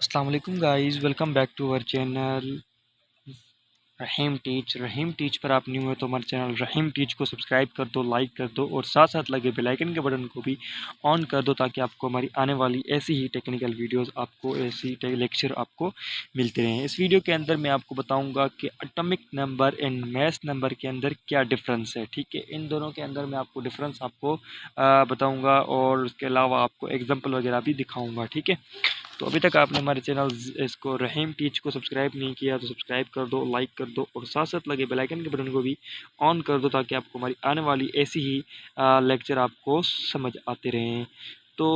अस्सलाम वालेकुम guys, welcome back to our channel Rahim teach पर आप न्यू है तो हमारे चैनल रहीम टीच को सब्सक्राइब कर दो, लाइक कर दो और साथ साथ लगे बेल आइकन के बटन को भी ऑन कर दो ताकि आपको हमारी आने वाली ऐसी ही टेक्निकल वीडियोस आपको ऐसी लेक्चर आपको मिलते रहें। इस वीडियो के अंदर मैं आपको बताऊंगा कि atomic number and math number के अंदर क्या डिफरेंस है। ठीक है, इन दोनों के अंदर मैं आपको डिफरेंस आपको बताऊँगा और उसके अलावा आपको एग्जाम्पल वगैरह भी दिखाऊँगा। ठीक है, तो अभी तक आपने हमारे चैनल इसको रहीम टीच को सब्सक्राइब नहीं किया तो सब्सक्राइब कर दो, लाइक कर दो और साथ साथ लगे बेल आइकन के बटन को भी ऑन कर दो ताकि आपको हमारी आने वाली ऐसी ही लेक्चर आपको समझ आते रहें। तो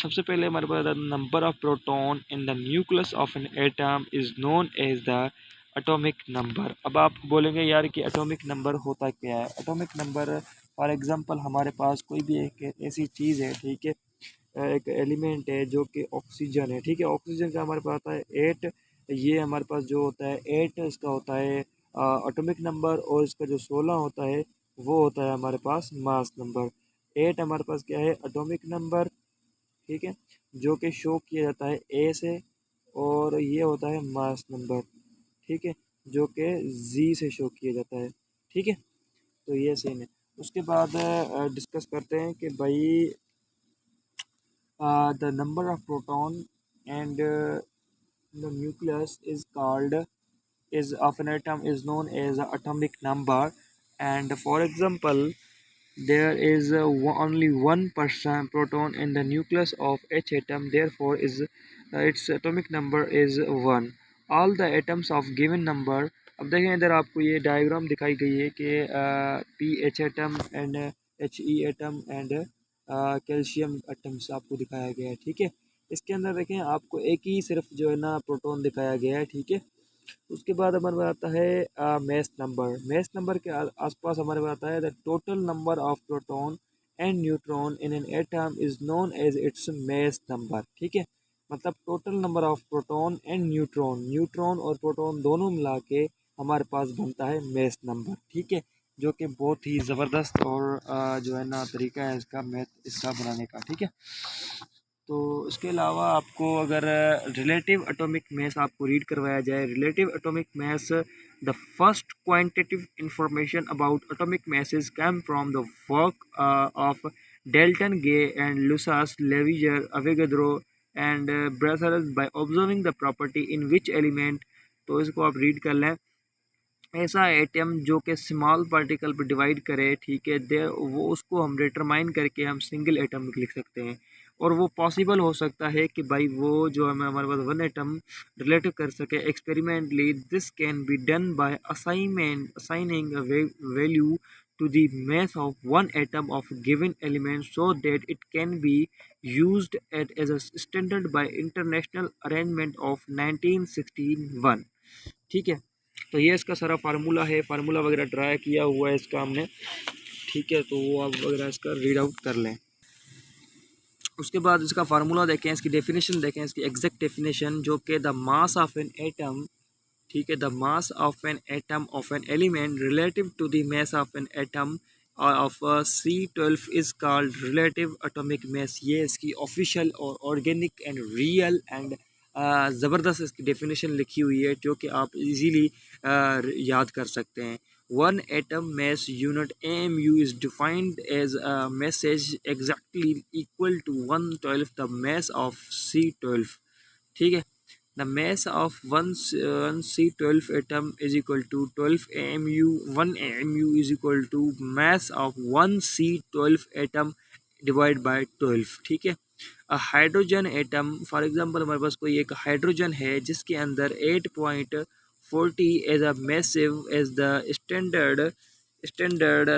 सबसे पहले हमारे पास number of proton in the nucleus of an atom is known as the atomic number. अब आप बोलेंगे यार कि एटॉमिक नंबर होता क्या है। एटॉमिक नंबर फॉर एग्जांपल हमारे पास कोई भी एक ऐसी चीज़ है, ठीक है, एक एलिमेंट है जो कि ऑक्सीजन है। ठीक है, ऑक्सीजन का हमारे पास आता है 8। ये हमारे पास जो होता है 8 इसका होता है एटॉमिक नंबर और इसका जो 16 होता है वो होता है हमारे पास मास नंबर। 8 हमारे पास क्या है, एटॉमिक नंबर, ठीक है, जो कि शो किया जाता है ए से, और ये होता है मास नंबर, ठीक है, जो कि जी से शो किया जाता है। ठीक है, तो ये सेम है। उसके बाद डिस्कस करते हैं कि भाई the number of proton and the nucleus is called is of an atom is known as the atomic number. And for example, there is only 1% proton in the nucleus of each atom, therefore is its atomic number is 1. All the atoms of given number, अब देखें इधर आपको ये diagram दिखाई गई है कि P H atom and H E atom and calcium atoms आपको दिखाया गया है। ठीक है, इसके अंदर देखें आपको एक ही सिर्फ जो है ना प्रोटॉन दिखाया गया है। ठीक है, उसके बाद हमारे पास आता है मेस नंबर। मेस नंबर के आसपास हमारे पास आता है the total number of proton and neutron in an atom is known as its mass number. ठीक है, मतलब total number of proton and neutron, neutron और प्रोटॉन दोनों मिला के हमारे पास बनता है मेस नंबर। ठीक है, जो कि बहुत ही ज़बरदस्त और जो है ना तरीका है इसका मैथ इसका बनाने का। ठीक है, तो इसके अलावा आपको अगर रिलेटिव एटॉमिक मास आपको रीड करवाया जाए, relative atomic mass the first quantitative information about atomic masses came from the work of Dalton, Gay and Lussas, Lavoisier, Avogadro and Berzelius by observing the property in which element, तो इसको आप read कर लें, ऐसा atom जो कि small particle पर divide करे, ठीक है, दे वो उसको हम डिटरमाइन करके हम सिंगल एटम लिख सकते हैं। और वो पॉसिबल हो सकता है कि भाई वो जो हमें हमारे पास वन एटम रिलेटिव कर सके experimentally. This can be done by assigning value to the mass of one atom of a given element so that it can be used as a standard by International Arrangement of 1961। ठीक है, तो ये इसका सारा formula है, formula वगैरह draw किया हुआ है इसका हमने। ठीक है, तो वो आप वगैरह इसका रीड आउट कर लें। उसके बाद इसका फार्मूला देखें, इसकी डेफिनेशन देखें, इसकी एग्जैक्ट डेफिनेशन जो कि the mass of an atom, ठीक है, the mass of an atom of an element relative to the mass of an atom of C12 is called relative atomic mass. ये इसकी ऑफिशियल और organic and real and ज़बरदस्त इसकी definition लिखी हुई है जो कि आप इजीली याद कर सकते हैं। One atom mass unit AMU is defined as a mass exactly equal to 1/12 the mass of C12। ठीक है, the mass of one C12 atom is equal to 12 AMU। 1 AMU is equal to mass of one C12 atom divided by 12। ठीक है, hydrogen atom for example हमारे पास कोई एक hydrogen है जिसके अंदर 8.40 as a massive as the standard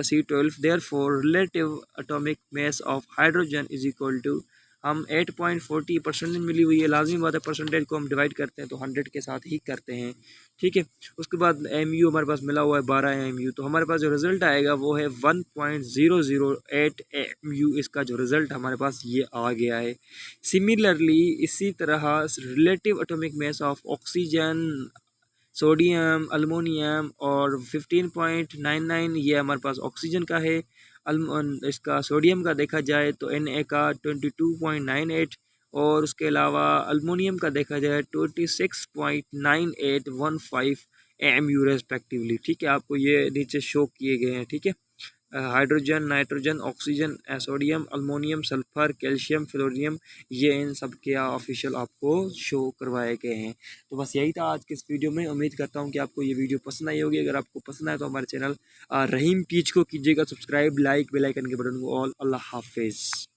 C12, therefore relative atomic mass of hydrogen is equal to, हम 8.40 percentage मिली हुई है, लाजमी बात है परसेंटेज को हम डिवाइड करते हैं तो 100 के साथ ही करते हैं। ठीक है, उसके बाद MU हमारे पास मिला हुआ है 12 MU, तो हमारे पास जो रिज़ल्ट आएगा वो है 1.008 MU। इसका जो रिज़ल्ट हमारे पास ये आ गया है। सिमिलरली इसी तरह relative atomic mass of oxygen, sodium, aluminium और 15.99 ये हमारे पास ऑक्सीजन का है। इसका सोडियम का देखा जाए तो Na का 22.98 और उसके अलावा अल्मोनियम का देखा जाए 26.9815 AMU रेस्पेक्टिवली। ठीक है, आपको ये नीचे शो किए गए हैं। ठीक है, hydrogen, nitrogen, oxygen, sodium, aluminium, sulphur, calcium, fluorine, ये इन सब के ऑफिशियल आपको शो करवाए गए हैं। तो बस यही था आज के इस वीडियो में। उम्मीद करता हूँ कि आपको ये वीडियो पसंद आई होगी। अगर आपको पसंद आए तो हमारे चैनल रहीम टीच को कीजिएगा सब्सक्राइब, लाइक, बेल आइकन के बटन को ऑल। अल्लाह हाफिज़।